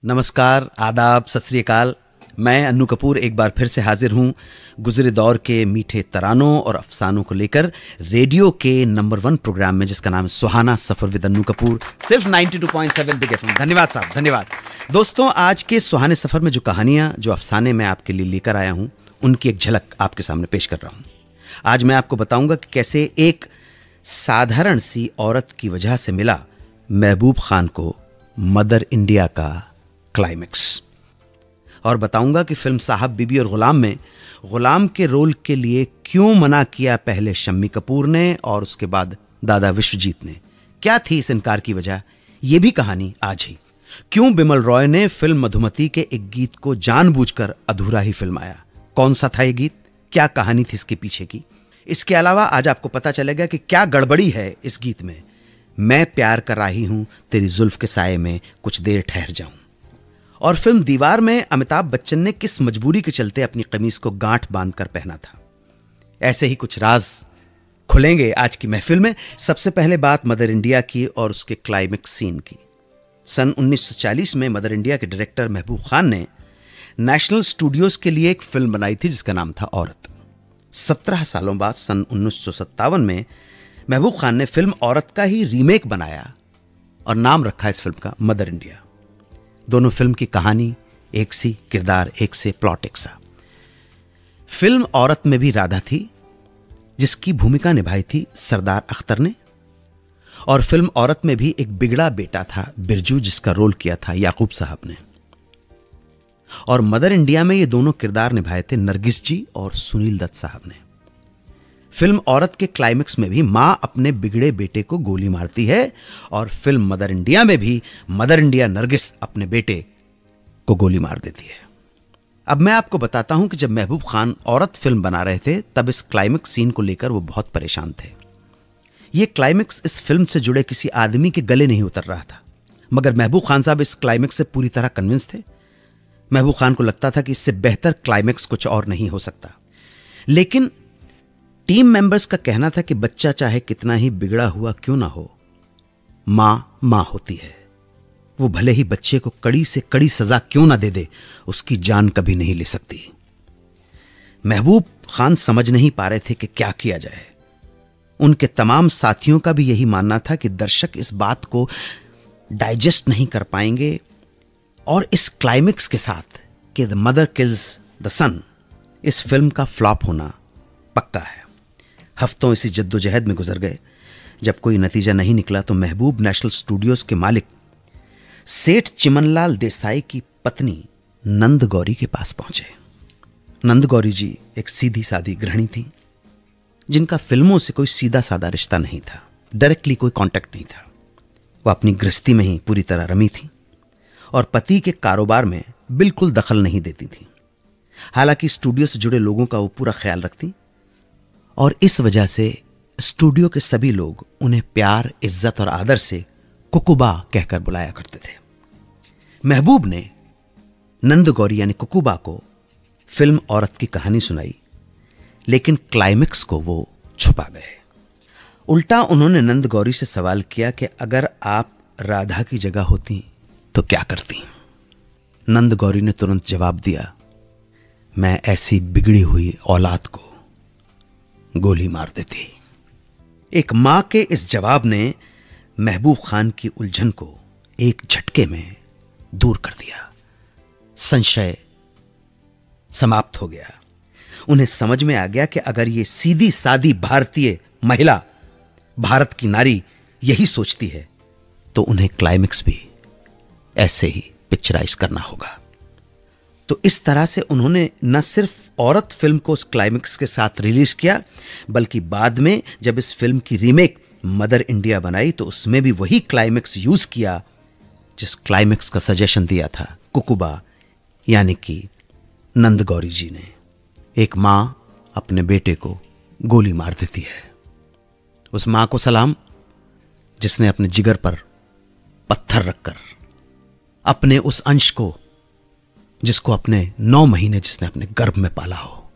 नमस्कार, आदाब, सत श्री अकाल। मैं अन्नू कपूर एक बार फिर से हाजिर हूँ गुजरे दौर के मीठे तरानों और अफसानों को लेकर रेडियो के नंबर 1 प्रोग्राम में, जिसका नाम है सुहाना सफ़र विद अन्नू कपूर, सिर्फ 92.7 बिग एफएम। धन्यवाद साहब, धन्यवाद। दोस्तों, आज के सुहाने सफ़र में जो कहानियाँ, जो अफसाने मैं आपके लिए लेकर आया हूँ, उनकी एक झलक आपके सामने पेश कर रहा हूँ। आज मैं आपको बताऊँगा कि कैसे एक साधारण सी औरत की वजह से मिला महबूब खान को मदर इंडिया का क्लाइमेक्स, और बताऊंगा कि फिल्म साहब बीबी और गुलाम में गुलाम के रोल के लिए क्यों मना किया पहले शम्मी कपूर ने और उसके बाद दादा विश्वजीत ने। क्या थी इस इनकार की वजह, यह भी कहानी आज ही। क्यों बिमल रॉय ने फिल्म मधुमती के एक गीत को जानबूझकर अधूरा ही फिल्माया, कौन सा था यह गीत, क्या कहानी थी इसके पीछे की। इसके अलावा आज आपको पता चलेगा कि क्या गड़बड़ी है इस गीत में। मैं प्यार कर रही हूं तेरी जुल्फ के साए में, कुछ देर ठहर जाऊं। और फिल्म दीवार में अमिताभ बच्चन ने किस मजबूरी के चलते अपनी कमीज को गांठ बांधकर पहना था। ऐसे ही कुछ राज खुलेंगे आज की महफिल में। सबसे पहले बात मदर इंडिया की और उसके क्लाइमेक्स सीन की। सन 1940 में मदर इंडिया के डायरेक्टर महबूब खान ने नेशनल स्टूडियोज के लिए एक फिल्म बनाई थी जिसका नाम था औरत। 17 सालों बाद सन 1957 में महबूब खान ने फिल्म औरत का ही रीमेक बनाया और नाम रखा इस फिल्म का मदर इंडिया। दोनों फिल्म की कहानी एक सी, किरदार एक से, प्लॉट एक सा। फिल्म औरत में भी राधा थी जिसकी भूमिका निभाई थी सरदार अख्तर ने, और फिल्म औरत में भी एक बिगड़ा बेटा था बिरजू जिसका रोल किया था याकूब साहब ने। और मदर इंडिया में ये दोनों किरदार निभाए थे नरगिस जी और सुनील दत्त साहब ने। फिल्म औरत के क्लाइमेक्स में भी मां अपने बिगड़े बेटे को गोली मारती है, और फिल्म मदर इंडिया में भी मदर इंडिया नरगिस अपने बेटे को गोली मार देती है। अब मैं आपको बताता हूं कि जब महबूब खान औरत फिल्म बना रहे थे तब इस क्लाइमेक्स सीन को लेकर वो बहुत परेशान थे। यह क्लाइमेक्स इस फिल्म से जुड़े किसी आदमी के गले नहीं उतर रहा था, मगर महबूब खान साहब इस क्लाइमेक्स से पूरी तरह कन्विंस थे। महबूब खान को लगता था कि इससे बेहतर क्लाइमेक्स कुछ और नहीं हो सकता। लेकिन टीम मेंबर्स का कहना था कि बच्चा चाहे कितना ही बिगड़ा हुआ क्यों ना हो, मां होती है। वो भले ही बच्चे को कड़ी से कड़ी सजा क्यों ना दे दे, उसकी जान कभी नहीं ले सकती। महबूब खान समझ नहीं पा रहे थे कि क्या किया जाए। उनके तमाम साथियों का भी यही मानना था कि दर्शक इस बात को डाइजेस्ट नहीं कर पाएंगे, और इस क्लाइमेक्स के साथ कि द मदर किल्स द सन, इस फिल्म का फ्लॉप होना पक्का है। हफ्तों इसी जद्दोजहद में गुजर गए। जब कोई नतीजा नहीं निकला तो महबूब नेशनल स्टूडियोज के मालिक सेठ चिमनलाल देसाई की पत्नी नंद गौरी के पास पहुंचे। नंद गौरी जी एक सीधी सादी गृहिणी थी जिनका फिल्मों से कोई सीधा साधा रिश्ता नहीं था, डायरेक्टली कोई कांटेक्ट नहीं था। वह अपनी गृहस्थी में ही पूरी तरह रमी थी और पति के कारोबार में बिल्कुल दखल नहीं देती थी। हालांकि स्टूडियो से जुड़े लोगों का वो पूरा ख्याल रखती, और इस वजह से स्टूडियो के सभी लोग उन्हें प्यार, इज्जत और आदर से कुकुबा कहकर बुलाया करते थे। महबूब ने नंद गौरी यानी कुकुबा को फिल्म औरत की कहानी सुनाई, लेकिन क्लाइमेक्स को वो छुपा गए। उल्टा उन्होंने नंद गौरी से सवाल किया कि अगर आप राधा की जगह होती तो क्या करती। नंद गौरी ने तुरंत जवाब दिया, मैं ऐसी बिगड़ी हुई औलाद को गोली मार देती। एक मां के इस जवाब ने महबूब खान की उलझन को एक झटके में दूर कर दिया। संशय समाप्त हो गया। उन्हें समझ में आ गया कि अगर ये सीधी सादी भारतीय महिला, भारत की नारी यही सोचती है तो उन्हें क्लाइमेक्स भी ऐसे ही पिक्चराइज करना होगा। तो इस तरह से उन्होंने न सिर्फ औरत फिल्म को उस क्लाइमेक्स के साथ रिलीज किया, बल्कि बाद में जब इस फिल्म की रीमेक मदर इंडिया बनाई तो उसमें भी वही क्लाइमेक्स यूज किया जिस क्लाइमेक्स का सजेशन दिया था कुकुबा यानी कि नंद गौरी जी ने। एक मां अपने बेटे को गोली मार देती है। उस मां को सलाम जिसने अपने जिगर पर पत्थर रखकर अपने उस अंश को, जिसको अपने 9 महीने जिसने अपने गर्भ में पाला हो,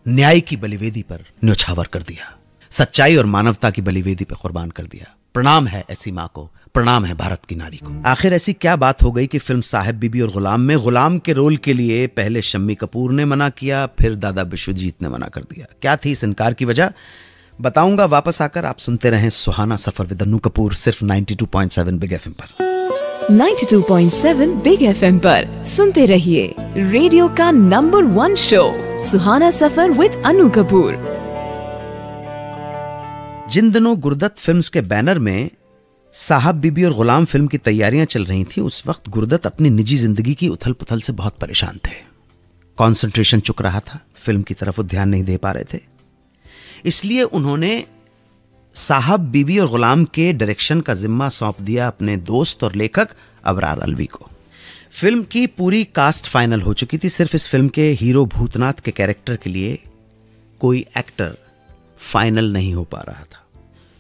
न्याय की बलिवेदी पर न्योछावर कर दिया, सच्चाई और मानवता की बलिवेदी पर कुर्बान कर दिया। प्रणाम है ऐसी माँ को, प्रणाम है भारत की नारी को। आखिर ऐसी क्या बात हो गई कि फिल्म साहब बीबी और गुलाम में गुलाम के रोल के लिए पहले शम्मी कपूर ने मना किया, फिर दादा विश्वजीत ने मना कर दिया? क्या थी इस इनकार की वजह, बताऊंगा वापस आकर। आप सुनते रहें सुहाना सफर विद अन्नू कपूर, सिर्फ 92.7 बिग एफएम पर। 92.7 बिग एफएम पर सुनते रहिए रेडियो का number 1 show Suhana Safar with Annu Kapoor. जिन दिनों गुरदत्त फिल्म्स के बैनर में साहब बीबी और गुलाम फिल्म की तैयारियां चल रही थी, उस वक्त गुरदत्त अपनी निजी जिंदगी की उथल पुथल से बहुत परेशान थे। कंसंट्रेशन चुक रहा था, फिल्म की तरफ वो ध्यान नहीं दे पा रहे थे। इसलिए उन्होंने साहब बीबी और गुलाम के डायरेक्शन का जिम्मा सौंप दिया अपने दोस्त और लेखक अबरार अलवी को। फिल्म की पूरी कास्ट फाइनल हो चुकी थी, सिर्फ इस फिल्म के हीरो भूतनाथ के कैरेक्टर के लिए कोई एक्टर फाइनल नहीं हो पा रहा था।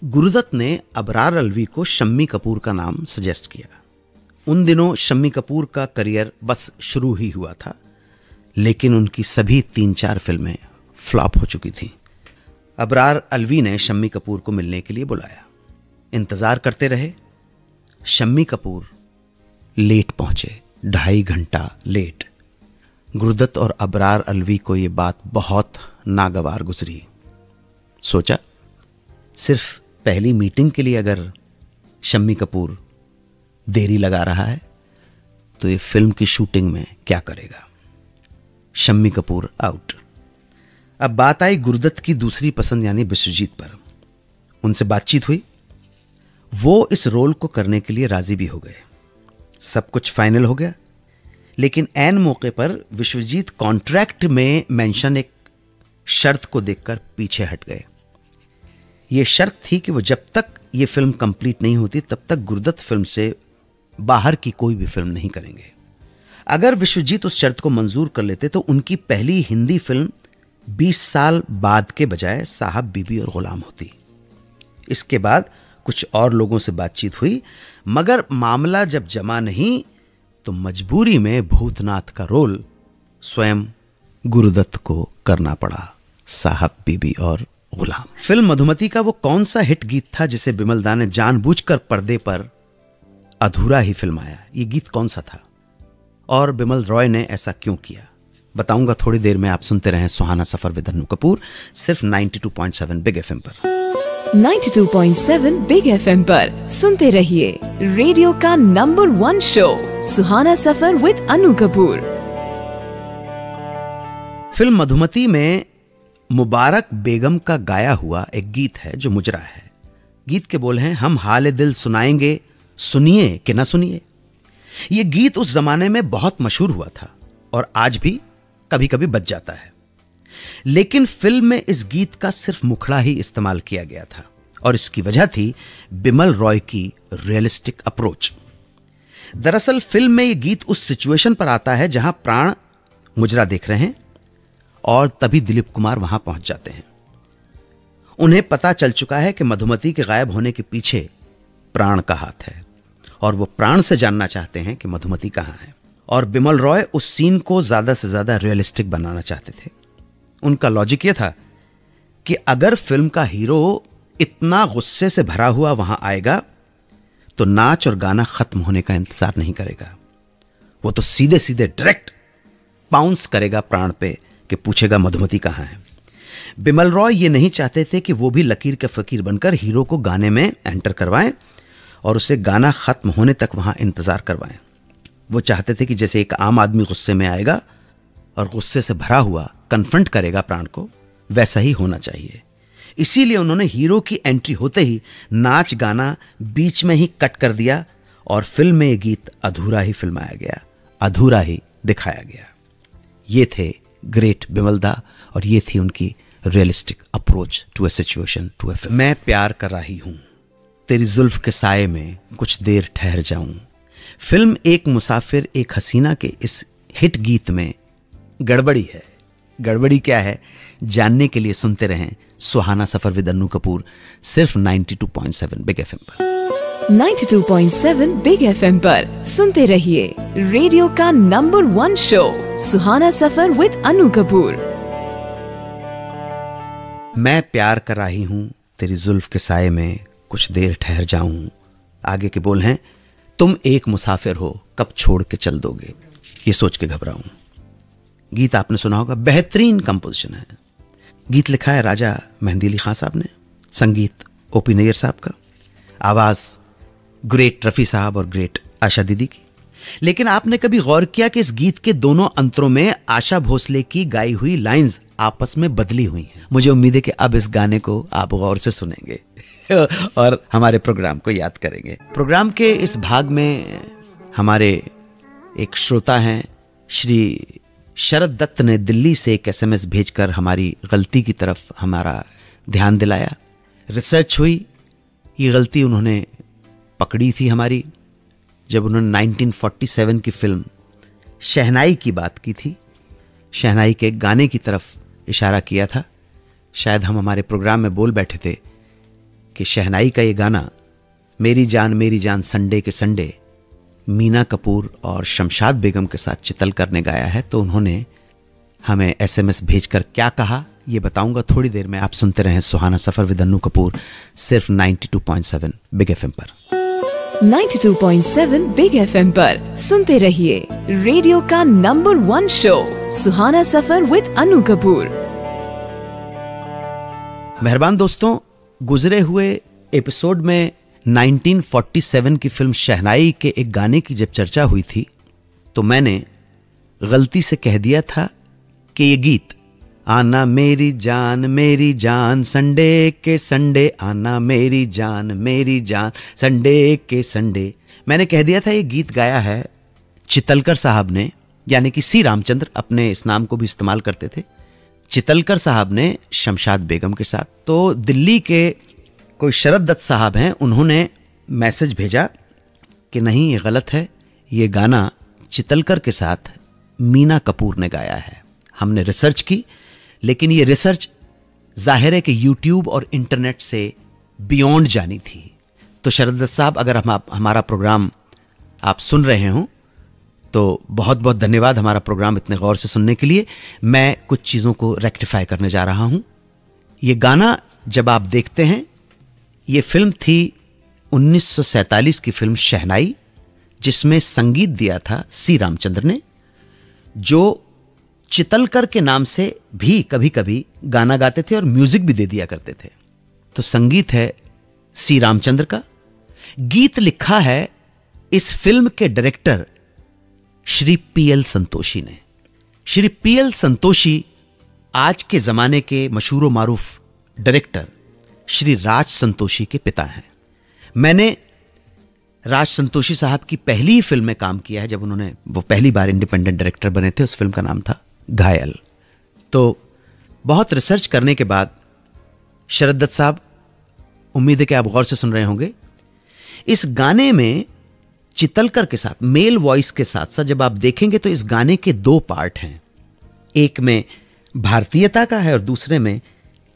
गुरदत्त ने अबरार अलवी को शम्मी कपूर का नाम सजेस्ट किया। उन दिनों शम्मी कपूर का करियर बस शुरू ही हुआ था, लेकिन उनकी सभी 3-4 फिल्में फ्लॉप हो चुकी थीं। अबरार अलवी ने शम्मी कपूर को मिलने के लिए बुलाया। इंतजार करते रहे। शम्मी कपूर लेट पहुंचे, 2.5 घंटा लेट। गुरदत्त और अबरार अलवी को यह बात बहुत नागवार गुजरी। सोचा, सिर्फ पहली मीटिंग के लिए अगर शम्मी कपूर देरी लगा रहा है तो ये फिल्म की शूटिंग में क्या करेगा। शम्मी कपूर आउट। अब बात आई गुरदत्त की दूसरी पसंद यानी विश्वजीत पर। उनसे बातचीत हुई, वो इस रोल को करने के लिए राजी भी हो गए। सब कुछ फाइनल हो गया, लेकिन ऐन मौके पर विश्वजीत कॉन्ट्रैक्ट में मेंशन एक शर्त को देखकर पीछे हट गए। यह शर्त थी कि वो जब तक ये फिल्म कंप्लीट नहीं होती तब तक गुरदत्त फिल्म से बाहर की कोई भी फिल्म नहीं करेंगे। अगर विश्वजीत उस शर्त को मंजूर कर लेते तो उनकी पहली हिंदी फिल्म 20 साल बाद के बजाय साहब बीबी और गुलाम होती। इसके बाद कुछ और लोगों से बातचीत हुई, मगर मामला जब जमा नहीं तो मजबूरी में भूतनाथ का रोल स्वयं गुरदत्त को करना पड़ा, साहब बीबी और गुलाम। फिल्म मधुमती का वो कौन सा हिट गीत था जिसे बिमल दा ने जानबूझकर पर्दे पर अधूरा ही फिल्माया? ये गीत कौन सा था और बिमल रॉय ने ऐसा क्यों किया, बताऊंगा थोड़ी देर में। आप सुनते रहें सुहाना सफर विद अन्नू कपूर, सिर्फ 92.7 बिग एफएम पर। 92.7 बिग एफएम पर सुनते रहिए रेडियो का number 1 show Suhana Safar with Annu Kapoor. Film Madhumati में मुबारक बेगम का गाया हुआ एक गीत है जो मुजरा है। गीत के बोल हैं, हम हाल दिल सुनाएंगे, सुनिए कि ना सुनिए। यह गीत उस जमाने में बहुत मशहूर हुआ था और आज भी कभी कभी बज जाता है, लेकिन फिल्म में इस गीत का सिर्फ मुखड़ा ही इस्तेमाल किया गया था और इसकी वजह थी बिमल रॉय की रियलिस्टिक अप्रोच। दरअसल फिल्म में यह गीत उस सिचुएशन पर आता है जहां प्राण मुजरा देख रहे हैं और तभी दिलीप कुमार वहां पहुंच जाते हैं। उन्हें पता चल चुका है कि मधुमती के गायब होने के पीछे प्राण का हाथ है और वो प्राण से जानना चाहते हैं कि मधुमती कहां है। और बिमल रॉय उस सीन को ज्यादा से ज्यादा रियलिस्टिक बनाना चाहते थे। उनका लॉजिक यह था कि अगर फिल्म का हीरो इतना गुस्से से भरा हुआ वहां आएगा तो नाच और गाना खत्म होने का इंतजार नहीं करेगा, वो तो सीधे सीधे डायरेक्ट पाउंस करेगा प्राण पे कि पूछेगा मधुमती कहां है। बिमल रॉय ये नहीं चाहते थे कि वो भी लकीर के फकीर बनकर हीरो को गाने में एंटर करवाएं और उसे गाना खत्म होने तक वहां इंतजार करवाएं। वो चाहते थे कि जैसे एक आम आदमी गुस्से में आएगा और गुस्से से भरा हुआ कन्फ्रंट करेगा प्राण को, वैसा ही होना चाहिए। इसीलिए उन्होंने हीरो की एंट्री होते ही नाच गाना बीच में ही कट कर दिया और फिल्म में यह गीत अधूरा ही फिल्माया गया, अधूरा ही दिखाया गया। ये थे ग्रेट बिमल दा और ये थी उनकी realistic approach to a situation, to a film. मैं प्यार कर रही हूं, तेरी जुल्फ के साए में कुछ देर ठहर जाऊं। फिल्म एक मुसाफिर एक हसीना के इस हिट गीत में गड़बड़ी है। गड़बड़ी क्या है जानने के लिए सुनते रहें सुहाना सफर विद अन्नू कपूर, सिर्फ 92.7 बिग एफएम पर। 92.7 बिग एफएम पर सुनते रहिए रेडियो का number 1 show Suhana Safar with Annu Kapoor. मैं प्यार कर रही हूं, तेरी जुल्फ के साए में कुछ देर ठहर जाऊं। आगे के बोल हैं, तुम एक मुसाफिर हो, कब छोड़ के चल दोगे, ये सोच के घबराऊं। गीत आपने सुना होगा, बेहतरीन कंपोजिशन है। गीत लिखा है राजा मेहंदी अली खान साहब ने, संगीत ओपी नैयर साहब का, आवाज ग्रेट रफ़ी साहब और ग्रेट आशा दीदी की। लेकिन आपने कभी गौर किया कि इस गीत के दोनों अंतरों में आशा भोसले की गाई हुई लाइंस आपस में बदली हुई हैं? मुझे उम्मीद है कि अब इस गाने को आप गौर से सुनेंगे और हमारे प्रोग्राम को याद करेंगे। प्रोग्राम के इस भाग में हमारे एक श्रोता हैं श्री शरद दत्त ने दिल्ली से एक SMS भेजकर हमारी गलती की तरफ हमारा ध्यान दिलाया। रिसर्च हुई, ये गलती उन्होंने पकड़ी थी हमारी जब उन्होंने 1947 की फिल्म शहनाई की बात की थी। शहनाई के गाने की तरफ इशारा किया था। शायद हम हमारे प्रोग्राम में बोल बैठे थे कि शहनाई का ये गाना मेरी जान संडे के संडे मीना कपूर और शमशाद बेगम के साथ चितलकर ने गाया है। तो उन्होंने हमें SMS भेजकर क्या कहा ये बताऊंगा थोड़ी देर में। आप सुनते रहें सुहाना सफर विद अन्नू कपूर, सिर्फ 92.7 बिग FM पर। 92.7 बिग FM पर सुनते रहिए रेडियो का number 1 show Suhana Safar with Annu Kapoor. मेहरबान दोस्तों, गुजरे हुए एपिसोड में 1947 की फिल्म शहनाई के एक गाने की जब चर्चा हुई थी तो मैंने गलती से कह दिया था कि ये गीत आना मेरी जान संडे के संडे, आना मेरी जान संडे के संडे। मैंने कह दिया था ये गीत गाया है चितलकर साहब ने, यानी कि सी रामचंद्र अपने इस नाम को भी इस्तेमाल करते थे। चितलकर साहब ने शमशाद बेगम के साथ। तो दिल्ली के कोई शरद दत्त साहब हैं, उन्होंने मैसेज भेजा कि नहीं ये गलत है, ये गाना चितलकर के साथ मीना कपूर ने गाया है। हमने रिसर्च की, लेकिन ये रिसर्च जाहिर है कि यूट्यूब और इंटरनेट से बियॉन्ड जानी थी। तो शरद दत्त साहब, अगर हमारा प्रोग्राम आप सुन रहे हो तो बहुत बहुत धन्यवाद हमारा प्रोग्राम इतने गौर से सुनने के लिए। मैं कुछ चीज़ों को रेक्टिफाई करने जा रहा हूं। ये गाना जब आप देखते हैं, ये फिल्म थी 1947 की फिल्म शहनाई, जिसमें संगीत दिया था सी रामचंद्र ने, जो चितलकर के नाम से भी कभी कभी गाना गाते थे और म्यूजिक भी दे दिया करते थे। तो संगीत है सी रामचंद्र का। गीत लिखा है इस फिल्म के डायरेक्टर श्री PL संतोषी ने। श्री PL संतोषी आज के जमाने के मशहूर मारूफ डायरेक्टर श्री राज संतोषी के पिता हैं। मैंने राज संतोषी साहब की पहली फिल्म में काम किया है जब वो पहली बार इंडिपेंडेंट डायरेक्टर बने थे। उस फिल्म का नाम था घायल। तो बहुत रिसर्च करने के बाद शरद दत्त साहब, उम्मीद है कि आप गौर से सुन रहे होंगे, इस गाने में चितलकर के साथ मेल वॉइस के साथ साथ जब आप देखेंगे तो इस गाने के 2 पार्ट हैं। एक में भारतीयता का है और दूसरे में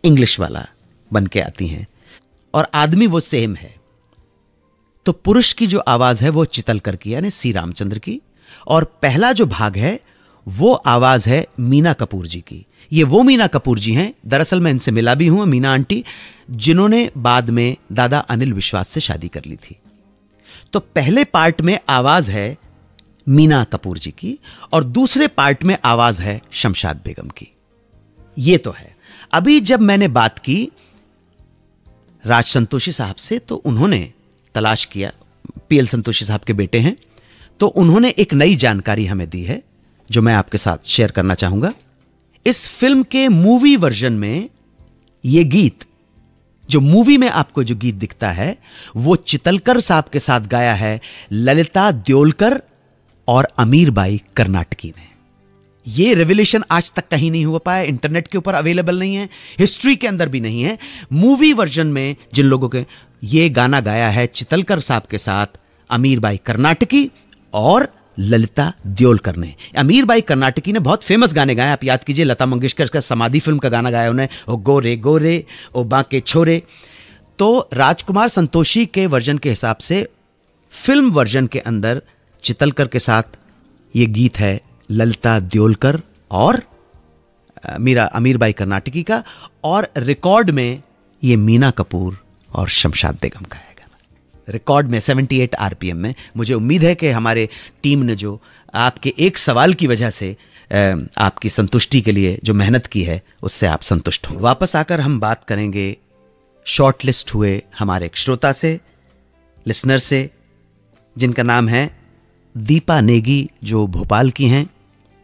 इंग्लिश वाला बन के आती हैं, और आदमी वो सेम है। तो पुरुष की जो आवाज है वो चितलकर की यानी सी रामचंद्र की, और पहला जो भाग है वो आवाज है मीना कपूर जी की। ये वो मीना कपूर जी हैं, दरअसल मैं इनसे मिला भी हूं, मीना आंटी, जिन्होंने बाद में दादा अनिल विश्वास से शादी कर ली थी। तो पहले पार्ट में आवाज है मीना कपूर जी की और दूसरे पार्ट में आवाज है शमशाद बेगम की। ये तो है। अभी जब मैंने बात की राज संतोषी साहब से तो उन्होंने तलाश किया, PL संतोषी साहब के बेटे हैं, तो उन्होंने एक नई जानकारी हमें दी है जो मैं आपके साथ शेयर करना चाहूंगा। इस फिल्म के मूवी वर्जन में यह गीत, जो मूवी में आपको जो गीत दिखता है, वो चितलकर साहब के साथ गाया है ललिता द्योलकर और अमीर बाई कर्नाटकी ने। ये रेवोल्यूशन आज तक कहीं नहीं हो पाया, इंटरनेट के ऊपर अवेलेबल नहीं है, हिस्ट्री के अंदर भी नहीं है। मूवी वर्जन में जिन लोगों के ये गाना गाया है चितलकर साहब के साथ अमीर बाई कर्नाटकी और ललिता द्योलकर ने। अमीर बाई कर्नाटकी ने बहुत फेमस गाने गाए, आप याद कीजिए, लता मंगेशकर का समाधि फिल्म का गाना गाया उन्हें, ओ गोरे गोरे ओ बाके छोरे। तो राजकुमार संतोषी के वर्जन के हिसाब से फिल्म वर्जन के अंदर चितलकर के साथ ये गीत है ललिता द्योलकर और अमीर बाई कर्नाटकी का, और रिकॉर्ड में ये मीना कपूर और शमशाद बेगम का है गाना। रिकॉर्ड में 78 आरपीएम में। मुझे उम्मीद है कि हमारे टीम ने जो आपके एक सवाल की वजह से आपकी संतुष्टि के लिए जो मेहनत की है उससे आप संतुष्ट हो। वापस आकर हम बात करेंगे शॉर्टलिस्ट हुए हमारे एक श्रोता से, लिसनर से, जिनका नाम है दीपा नेगी, जो भोपाल की हैं।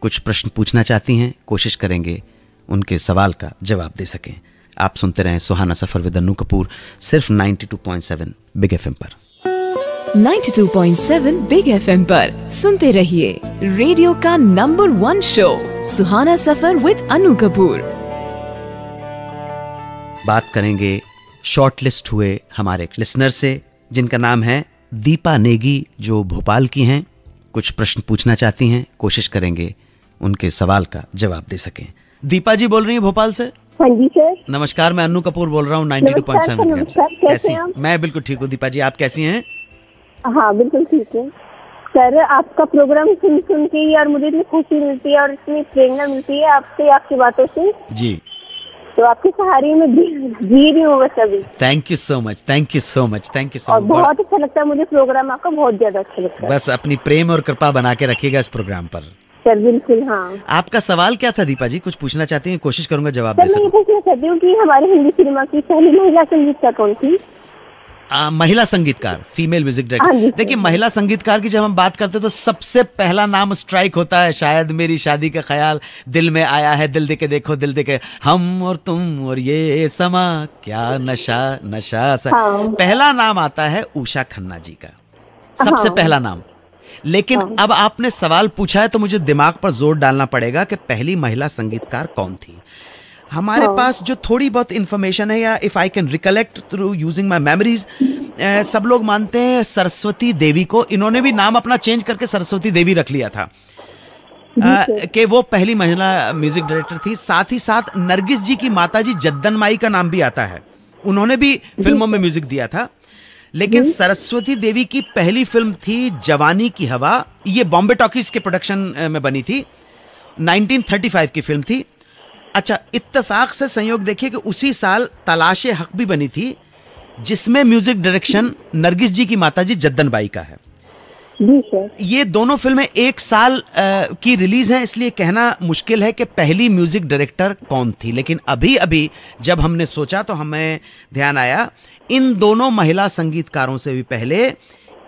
कुछ प्रश्न पूछना चाहती हैं, कोशिश करेंगे उनके सवाल का जवाब दे सकें। आप सुनते रहें सुहाना सफर विद अन्नू कपूर, सिर्फ 92.7 बिग एफएम पर। 92.7 बिग एफएम पर सुनते रहिए रेडियो का number 1 show Suhana Safar with Annu Kapoor. बात करेंगे शॉर्टलिस्ट हुए हमारे एक लिसनर से, जिनका नाम है दीपा नेगी, जो भोपाल की हैं। कुछ प्रश्न पूछना चाहती हैं, कोशिश करेंगे उनके सवाल का जवाब दे सकें। दीपा जी बोल रही हैं भोपाल से। हाँ जी सर। नमस्कार, मैं अन्नू कपूर बोल रहा हूँ 92.7। कैसी हैं? मैं बिल्कुल ठीक हूँ दीपा जी, आप कैसी हैं? हाँ बिल्कुल ठीक है सर। आपका प्रोग्राम सुन सुन के ही और मुझे इतनी खुशी मिलती है और इतनी प्रेरणा मिलती है आपसे, आपकी बातों से जी। तो आपके सहारे में जी रही हूँ बस अभी। Thank you so much, thank you so much, thank you सो और मच। बहुत अच्छा लगता है मुझे प्रोग्राम आपका, बहुत ज्यादा अच्छा लगता है। बस अपनी प्रेम और कृपा बना के रखिएगा इस प्रोग्राम पर। सर बिल्कुल। हाँ, आपका सवाल क्या था दीपा जी? कुछ पूछना चाहती हैं? कोशिश करूंगा जवाब सर दे मैं ये सकूं। पूछना चाहती हूँ कि हमारे हिंदी सिनेमा की पहली महिला संगीतकार कौन थी? महिला संगीतकार, फीमेल म्यूजिक हाँ जी, डायरेक्टर। देखिए, महिला संगीतकार की जब हम बात करते हैं तो सबसे पहला नाम स्ट्राइक होता है, शायद मेरी शादी का ख्याल दिल में आया है, दिल दे के देखो, दिल दे के, हम और तुम और ये समा, क्या नशा नशा सा। हाँ। पहला नाम आता है उषा खन्ना जी का, सबसे पहला नाम। लेकिन अब आपने सवाल पूछा है तो मुझे दिमाग पर जोर डालना पड़ेगा कि पहली महिला संगीतकार कौन थी। हमारे पास जो थोड़ी बहुत इंफॉर्मेशन है, या if I can recollect through using my memories, सब लोग मानते हैं सरस्वती देवी को। इन्होंने भी नाम अपना चेंज करके सरस्वती देवी रख लिया था कि वो पहली महिला म्यूजिक डायरेक्टर थी। साथ ही साथ नरगिस जी की माताजी जद्दन माई का नाम भी आता है, उन्होंने भी फिल्मों में म्यूजिक दिया था। लेकिन सरस्वती देवी की पहली फिल्म थी जवानी की हवा, ये बॉम्बे टॉकीज के प्रोडक्शन में बनी थी, 1935 की फिल्म थी। अच्छा, इत्तेफाक से संयोग देखिए कि उसी साल तलाशे हक भी बनी थी, जिसमें म्यूजिक डायरेक्शन नरगिस जी की माताजी जद्दन बाई का है। जी सर। ये दोनों फिल्में एक साल की रिलीज हैं, इसलिए कहना मुश्किल है कि पहली म्यूजिक डायरेक्टर कौन थी। लेकिन अभी अभी जब हमने सोचा तो हमें ध्यान आया, इन दोनों महिला संगीतकारों से भी पहले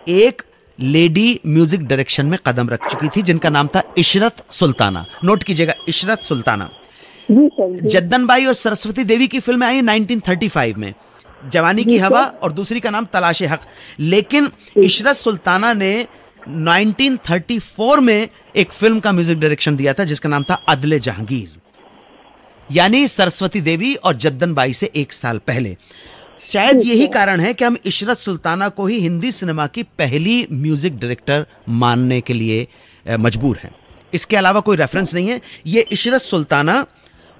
एक लेडी म्यूजिक डायरेक्शन में कदम रख चुकी थी, जिनका नाम था इशरत सुल्ताना। नोट कीजिएगा, इशरत सुल्ताना। जी सर। जद्दन बाई और सरस्वती देवी की फिल्में आई 1935 में, जवानी की हवा और दूसरी का नाम तलाशे हक। लेकिन इशरत सुल्ताना ने 1934 में एक फिल्म का म्यूजिक डायरेक्शन दिया था, जिसका नाम था अदले जहांगीर, यानी सरस्वती देवी और जद्दन बाई से एक साल पहले। शायद यही कारण है कि हम इशरत सुल्ताना को ही हिंदी सिनेमा की पहली म्यूजिक डायरेक्टर मानने के लिए मजबूर हैं। इसके अलावा कोई रेफरेंस नहीं है। ये इशरत सुल्ताना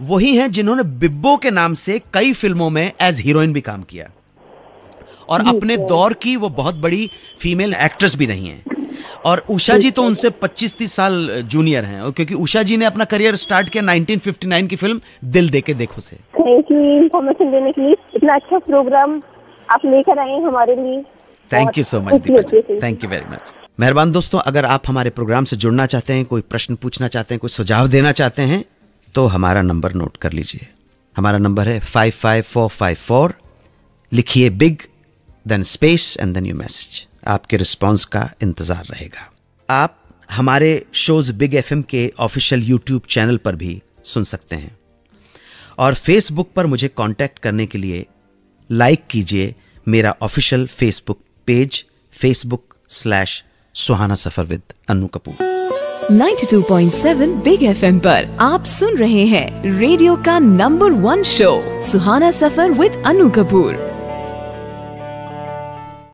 वही हैं जिन्होंने बिब्बो के नाम से कई फिल्मों में एज हीरोइन भी काम किया, और अपने दौर की वो बहुत बड़ी फीमेल एक्ट्रेस भी नहीं है। और उषा जी तो उनसे 25-30 साल जूनियर हैं, और क्योंकि उषा जी ने अपना करियर स्टार्ट किया 1959 की फिल्म दिल दे के देखो से। थैंक यू इंफॉर्मेशन देने के लिए, इतना अच्छा प्रोग्राम आप लेकर आए हमारे लिए। Thank you so much Deepa ji, thank you very much. मेहरबान दोस्तों, अगर आप हमारे प्रोग्राम से जुड़ना चाहते हैं, कोई प्रश्न पूछना चाहते हैं, कोई सुझाव देना चाहते हैं, तो हमारा नंबर नोट कर लीजिए। हमारा नंबर है 55454। लिखिए big, then space and then your message. आपके रिस्पांस का इंतजार रहेगा। आप हमारे शोज बिग एफएम के ऑफिशियल यूट्यूब चैनल पर भी सुन सकते हैं, और फेसबुक पर मुझे कांटेक्ट करने के लिए लाइक कीजिए मेरा ऑफिशियल फेसबुक पेज, facebook/सुहाना Safar with Annu Kapoor. 92.7 big FM पर आप सुन रहे हैं रेडियो का number 1 show Suhana Safar with Annu Kapoor.